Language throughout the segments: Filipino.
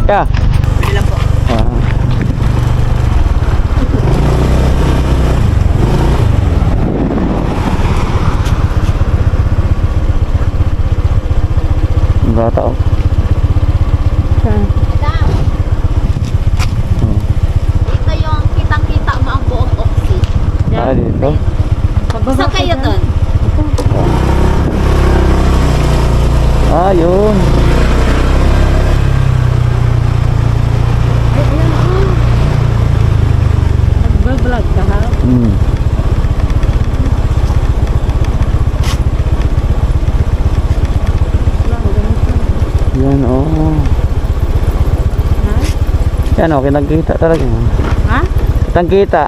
Yeah. Bili lang po. Bata oh. Ito yung kitang-kita mo ang buong Oxy. Ah, dito. Saan kayo doon? Ah, yun. Nag-vlog ka ha? Yan oh. Yan oh, kitang-kita talaga. Ha? Kitang-kita.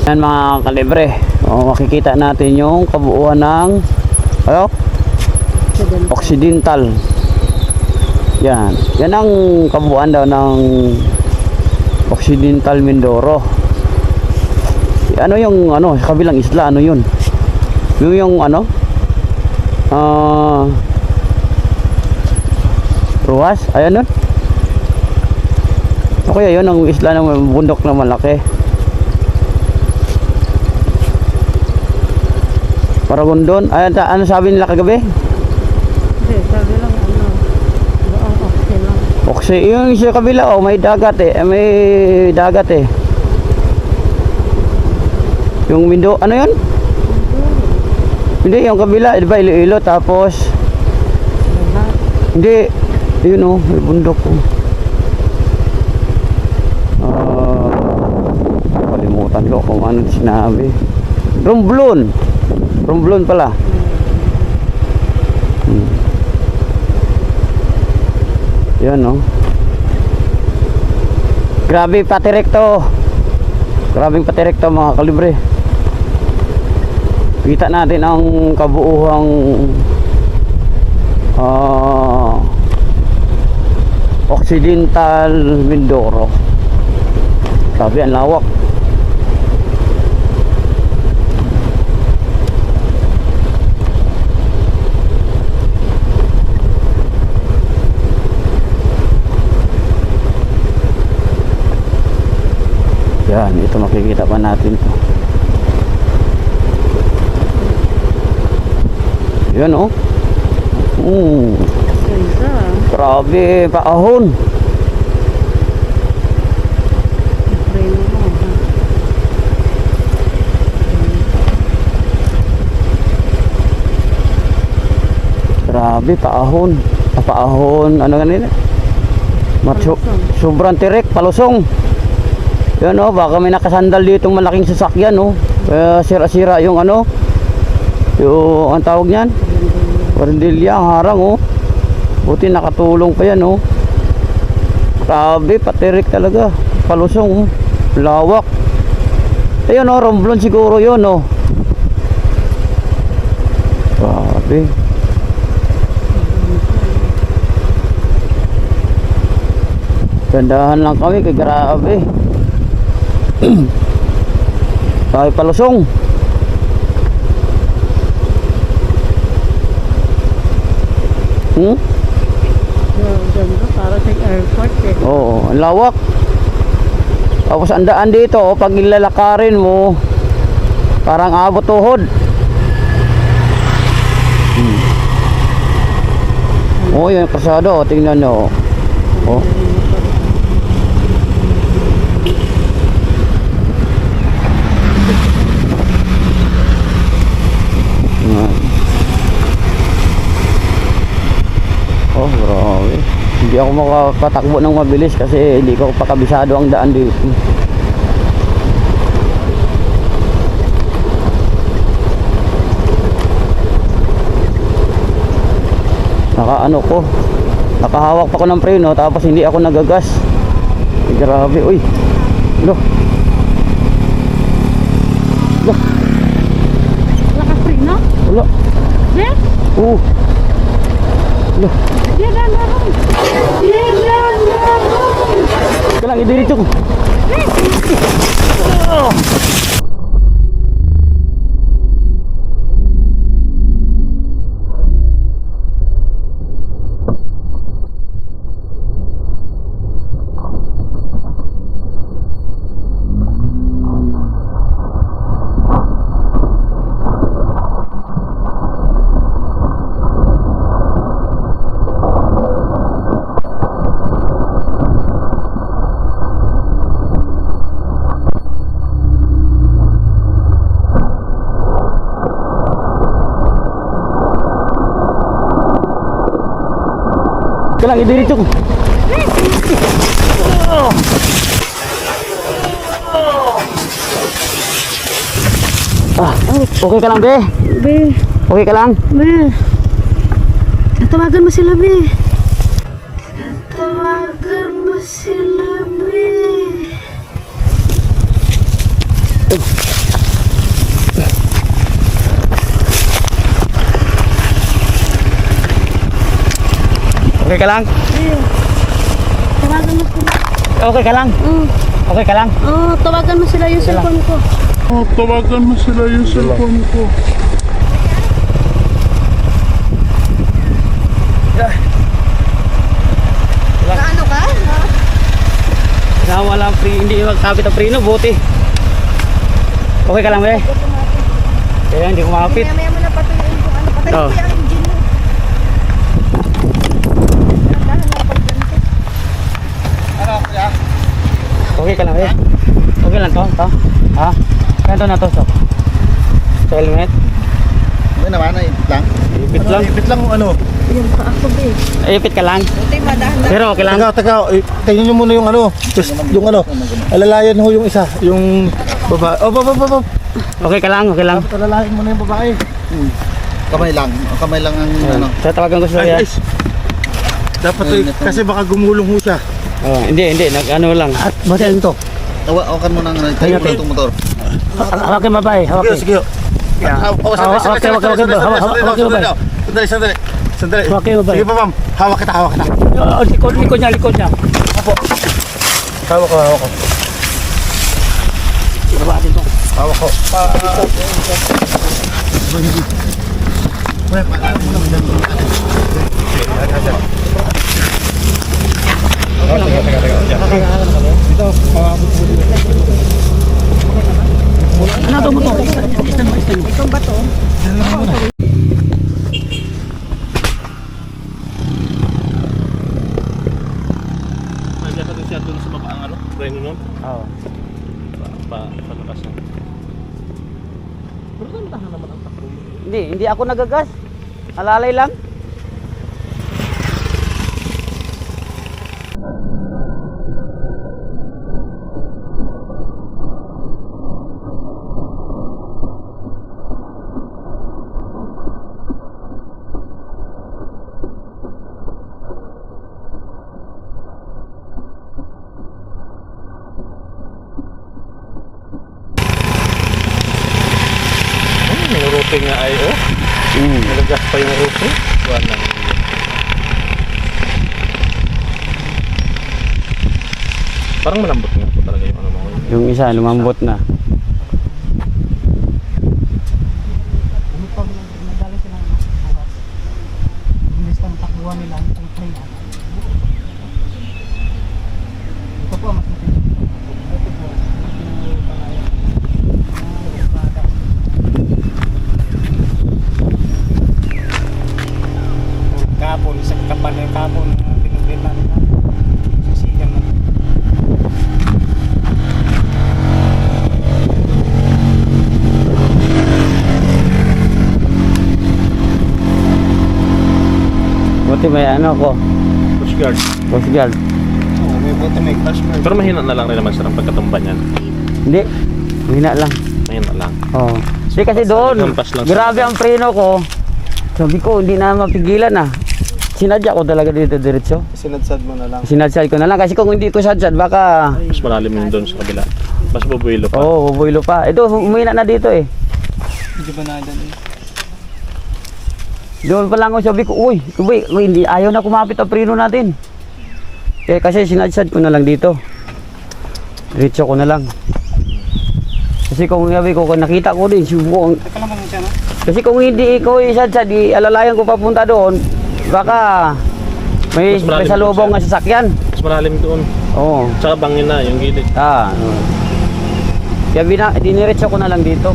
Yan mga kalibre. O, makikita natin yung kabuuan ng ano? Occidental. Yan. Yan ang kabuuan daw ng Occidental Mindoro. Ano yung ano sa kabilang isla, ano yun? Yung ano? Ruas? Ayan nun? O kaya yun ang isla ng bundok na malaki. Paragondon. Ayan, ano sabi nila kagabi? Hindi, sabi lang ano. Buong Oxy lang. Oxy, yung sa kabila oh, may dagat eh. May dagat eh. Yung window, ano yun? Hindi, yung kabila, di ba Iloilo tapos hindi, yun oh, may bundok oh. Kalimutan ko kung ano sinabi. Romblon. Romblon pala. Yan oh. Grabe pati rekto. Grabing pati rekto mga kalibre. Kita natin ang kabuuhang Occidental Mindoro. Grabe ang lawak. Yan, ito makikita pa natin to. Yan oh. Ganda. Grabe, paahon. Preno mo. Grabe, paahon. Paahon, ano ganun? Sobrang tirek, palusong. Yan oh, baka may nakasandal ditong malaking sasakyan oh. Kaya sira-sira yung ano, yung ang tawag niyan, Warindilya, harang oh. Buti nakatulong pa yan oh. Grabe, patirik talaga, palusong oh. Lawak. Ayun oh, Romblon siguro yun oh. Grabe. Gandahan lang kami, kay grabe. Tayo palusong. Ganda, para sa airport eh. Oo, ang lawak. Tapos ang daan dito, pag ilalakarin mo, parang abot tuhod. Oh, yung kasado, tingnan nyo. Oh. Yan. Oh, grabe. Hindi ako makakatakbo ng mabilis kasi hindi ko pa kabisado ang daan dito. Nakaano ko, nakahawak pa ko ng preno tapos hindi ako nagagas. Ay, grabe, uy. Lo. Lo. Wala ka free, no? Wala. Yeah? Lo. Yeah, lang. Kailang idiretso ko. Kailang idiretso ko. Ah, okay ka lang, be? Be, Okay ka lang? be. Tawagan mo sila, be. Tawagan mo sila, be. Okay ka lang? Be. Tawagan mo sila. Okay ka lang? Okay ka lang? Oh, tawagan mo sila yung cellphone ko. Tawagan mo sila yung cellphone ko. Ano ka? Kaya walang free, hindi magkapit ang preno, buti. Okay ka lang, be? Kaya hindi kumapit. Maya mo na patuloy kung ano. Patay Oh. ko yung engine mo. Okay ka lang, be? Okay lang to? Ha? Kaya na to, so? Sa helmet? Ano naman, ipit lang. Ipit lang. Ipit lang kung ano. Yan pa ako, be. Ipit ka lang. Buti, madahan na. Pero okay lang. Teka, tingnan nyo muna yung ano. Just, yung ano. Alalayan ho yung isa. Yung babae. Oh. Okay ka lang, okay lang. Dapat alalayan mo na yung babae. Kamay lang. Kamay lang ang ano. Sa tawagan ko sila yan. Dapat kasi baka gumulong ho siya. Oh, hindi, nag-ano lang. At batiin to. Hawakan mo ng tayo mo Ayun. itong motor. Hawakin babae, hawakin. Sige. Hawakin Sandali. Hawakin babae. Sige pa, ma'am. Hawak kita. Likod niya. Hawak ko. Babatin to. Hawak ko. Ano to mo to? Itong bato. Nagkakaroon siya doon sa baba ang ano, preno nun. Oo. Palakas na. Pero tantahan naman ang takbo. Hindi ako nagagas. Alalay lang. May roofing nga ay oh. Nalagas pa yung roofing. Buwan lang. Parang malambot nga po talaga yung ano mo. Yung isa lumambot na. ginagawa nila ang train. Ito po, mas matindi. Ito po, kapon, sa kapal ng kapon na pinagbitan nila. Sisigan na. Buti may ano ko, Push guard. Coast Guard. Oo, may buti may crash guard. Pero mahina na lang rin naman sir ang pagkatumba niyan. Hindi, hina lang. Mahina lang. Oo. Hindi kasi doon, Hampas lang. grabe ang preno ko. Sabi ko, hindi na mapigilan ah. Sinadya ko talaga dito diretso. Sinadsad mo na lang. Sinadsad ko na lang kasi kung hindi ko sadsad baka Mas malalim yun doon sa kabila. Mas bubuilo pa. oo, bubuilo pa. Ito, umina na dito eh. Hindi ba na dyan eh? Doon pa lang ako sabi ko, uy, hindi, ayaw na kumapit ang preno natin. Eh kasi sinadsad ko na lang dito. Diretso ko na lang. Kasi kung sabi ko, kung nakita ko din, subukan. Teka lang siya, no? Kasi kung hindi ikaw isadsad, di alalayan ko papunta doon, baka may Mas malalim salubong doon, nga sasakyan. Mas malalim doon. Oo. Tsaka bangin na yung gilid. Kaya diniretso ko na lang dito.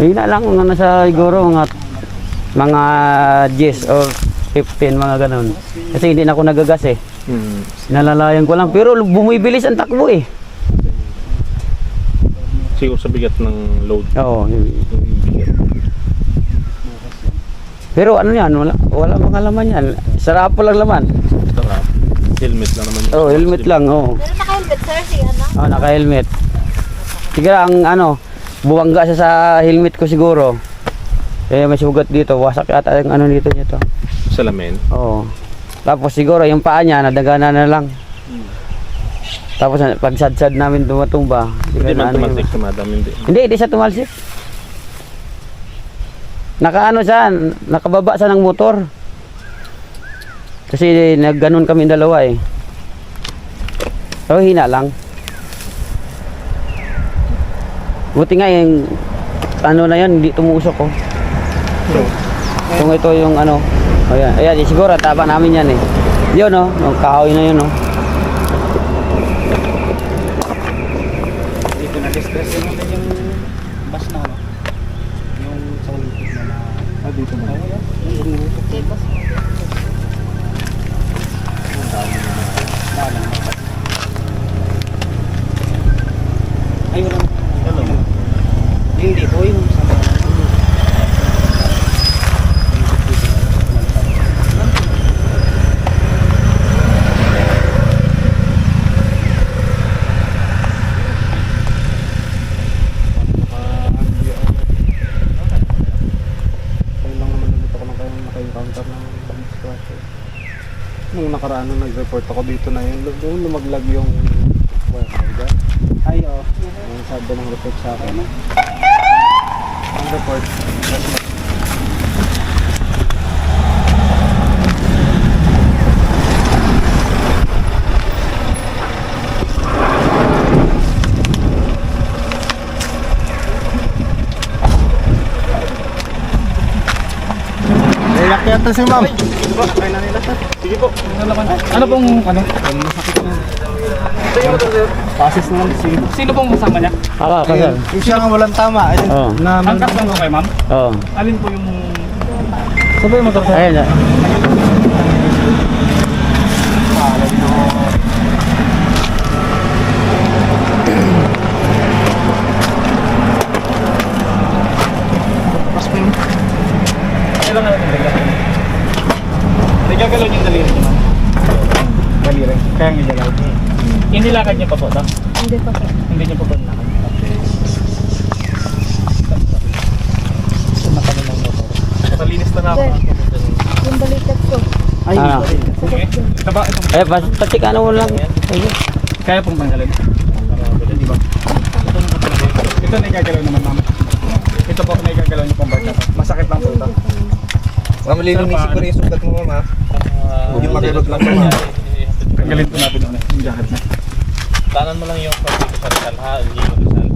Ayun na lang, mga nasa siguro mga 10 or 15 mga ganun. Kasi hindi na ako nagagas eh. Nalalayan ko lang. Pero bumibilis ang takbo eh. Siguro sa bigat ng load. Oo. Yung bigat. Pero ano yan, wala mga laman yan. Sarapo lang laman. Sarap. Helmet lang naman. Oo, helmet lang. Oo. Pero naka-helmet sir, si ano? Oh, naka-helmet. Siguro ang buwangga siya sa helmet ko siguro. Eh may sugat dito, wasak ata ang ano dito nito. Salamin. Oo. Tapos siguro yung paa niya nadagana na lang. Tapos pag sad-sad namin tumatumba. Hindi man ano tumalsik sa madam. Hindi. Hindi siya tumalsik. Nakaano siya, nakababa siya ng motor. Kasi nagganon kami dalawa eh. So hina lang. Buti nga yung ano na yan, hindi tumusok ko. Kung ito yung ano, ayan, ayan, siguro taba namin yan eh. Yun no, yung kahoy na yun no. Dito na-discuss natin yung bus na, no? Yung sa Olympic na Dito na. Okay, boss. ay wala. Yung dito, yung sa Nung nakaraan nung nag-report ako dito na yun, doon lumaglag yung wire. ay, oh. Yung sabi ng report sa akin. Ang report, Iyak yata si ma'am. Kaya na nila, sir. Sige po. Ano pong, ano? Masakit na. Pasis naman. Sige. Sino pong kasama niya? Kasal. Yung siya nga walang tama. Ayun, Oo. na, Angkas lang ko kay ma'am. Oo. Alin po yung... Sabay mo to, sir. Ayan. Mas po yung... Kailangan natin bigyan. Nagagalaw yung daliri niya, ma'am. Daliri. Kaya nga galaw. Inilakad niya pa po ito? Hindi pa sir. Hindi niya pa po nilakad. Malinis na nga ako. Sir, yung balikat ko. Ay, Ah. okay. Ito ba? Ito. Eh, patik ano mo lang. Kaya pong tanggalin. Hindi ba? Ito na gagalaw naman, ma'am. Ito po, may gagalaw niyo pong barka. Masakit lang po ito. Ma'am, lilinisin ko rin yung sugat mo, ma'am. Yung magabag lang mo, ma'am. Tanggalin po natin yung jacket na. Tanan mo lang yung pagkito sa Rizal ha, hindi mo Rizal.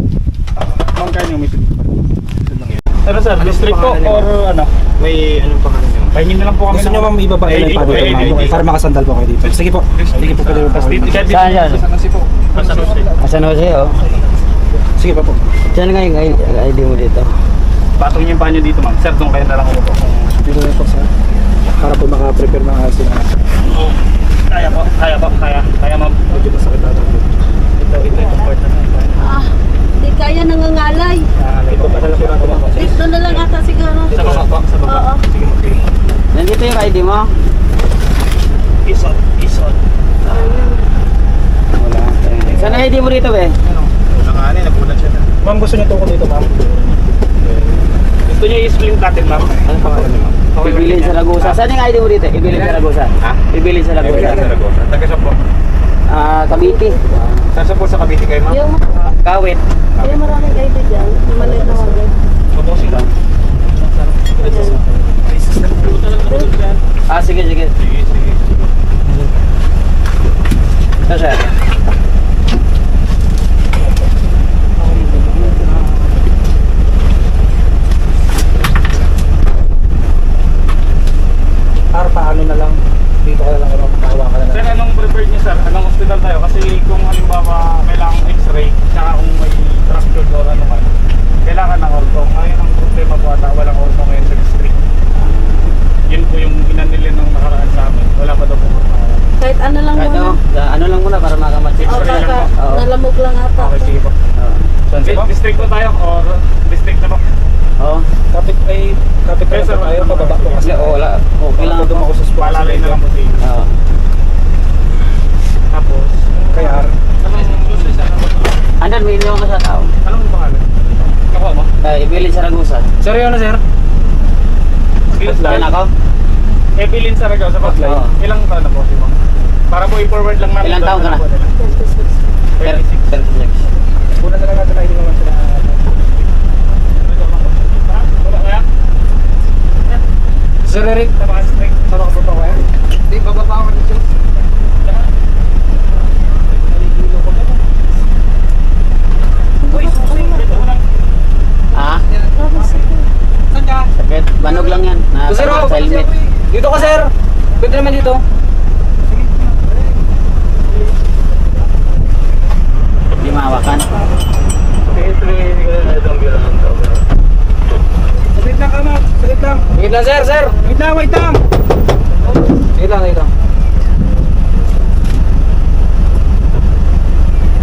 Ma'am, kaya niyo umitin pa. Pero sir, district po or ano? May anong pangalan niyo? Pahingin na lang po kami. Gusto nyo ma'am ibaba ID ilan pa po, dito ID. ma'am? Para makasandal po kayo dito. Sige po. Sige po pwede po Saan Saan yan? San Jose. San Jose, oh. Sige pa po. Saan nga yung ID mo dito? Patong niyo yung panyo dito ma'am. Sir, doon kayo na lang umupo. Dito na po sir. Para po maka-prepare mga sila. Kaya po, kaya ma'am. Medyo masakit ata. Ito yung part na Di kaya nangangalay. Ito pa talaga po natin ma'am. Dito na lang ata siguro. Sa baba po, sa baba. Oo. Sige mo. Nandito yung ID mo? Isot. Wala. Saan ang ID mo dito, be? Ma'am gusto niyo tukol dito ma'am? Gusto niyo i-split natin ma'am? Ano pangalan niyo ma'am? Ibilin sa Lagusa. Saan yung ID mo dito? Ibilin sa Lagusa. Ha? Ibilin sa Lagusa. Taga sa po. Cavite. Saan po sa Cavite kayo ma'am? Yung, Kawit. yung maraming ID dyan. Yung maliit na wagay. Mabusin lang. Sige. Ito, sir. Para paano na lang dito ka na lang ano makahawakan na Sir, lang. anong preferred niyo sir? Anong hospital tayo? Kasi kung halimbawa kailangan x-ray, saka kung may fracture or ano man, kailangan ng ortho. Ngayon ang problema po ata, walang ortho ngayon sa district. Yun po yung inanili nung nakaraan sa amin. Wala pa daw po ortho. Kahit ano lang Kahit muna. ano lang muna para makamatch. O baka Oo. nalamog lang ata. Okay, sige po. District po tayo or district na po? Oo. Kapit Yes, sir. tayo pababa po kasi. Oo, wala. Okay lang Doon ako. ako sa spot. Palalay na lang po sa inyo. Oo. Tapos, Kaya Andan, may iniwan ka sa tao. anong pangalan? Nakuha mo? Ibilin sa Lagusa. Sir yun na sir. Saan ako? Evelyn Saragaw sa Hotline. Oo. Ilang taon na po si Ma'am? Para po i-forward lang namin. Ilang taon ka na? 36. 36. Una na lang natin ID naman sila. Wala kaya? Sir Eric, Sa mga district. sama ka po pa kaya? Hindi, bababa ako dito. Ah? Sakit. Banog lang yan. Sir, Sa helmet. dito ka sir. Pwede naman dito. Hindi mahawakan. Saglit lang ka ma'am. Saglit lang. Wait lang sir, sir. Wait lang. Wait lang.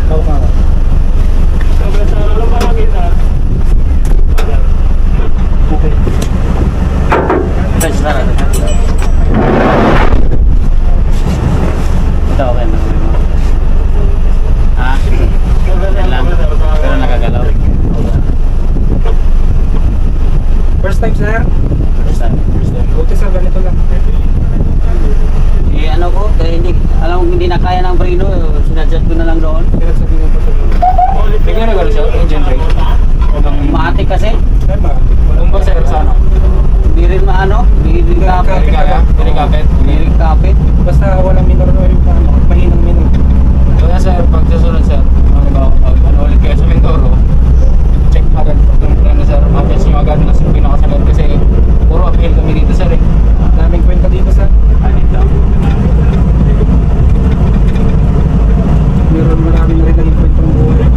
Tawag ka. Ito, sir. Ito, okay na. Ah? Yan lang. Pero nakagalaw. First time sir. Buti sir, ganito lang. Ano ko, kaya hindi na kaya ng brino, sinadjust ko na lang doon. Pinagsabihin mo pa sir. Bigyan na gano'n siya, engine brake. Matik kasi, Sir, ba sir, sa ano? hindi rin maano, hindi rin kapit. Hindi rin kapit. Basta walang minor oil pa, mahinang minor. Kaya sir, pag susunod sir, ano ulit kayo sa Mindoro, check agad yung plano sir, mapes nyo agad na pinakasalan kasi puro appeal kami dito sir eh. Daming kwenta dito sir. Meron marami na rin naging kwentang buhay.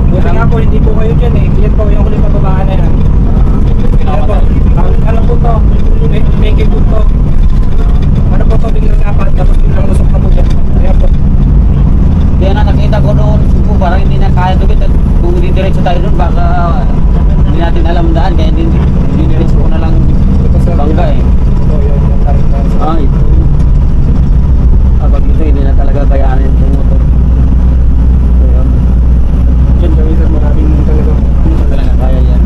Buti nga po, hindi po kayo dyan eh. Yan po yung huling pababaan na yan. Ano po? Ano po to? May po to. Ano po to? Biglang apat. Tapos biglang lusok na po dyan. Ayan po. Kaya na nakita ko doon, parang hindi na kaya tumit. At kung hindi diretso tayo doon, baka hindi natin alam daan. Kaya hindi diretso ko na lang Ito sir. bangga eh. Ito yun. Yung tarik na sir. Ah, ito. Pag ito, hindi na talaga kayanin yung motor. Ayun. Dyan kami sir. Maraming talagang Talaga kaya yan.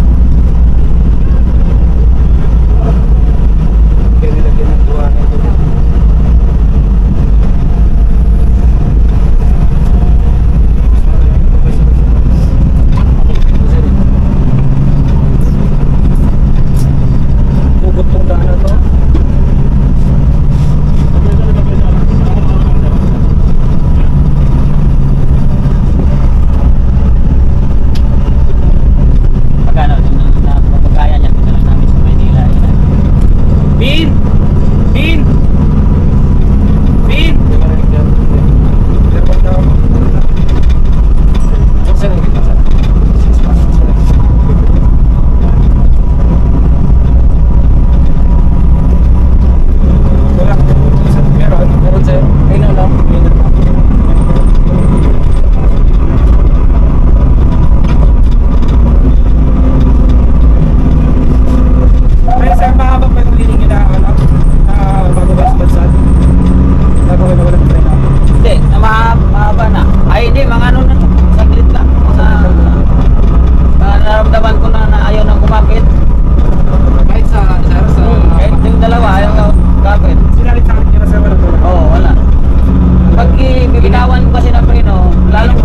kaya nilagyan ng buwan na ito. kasi na preno, lalong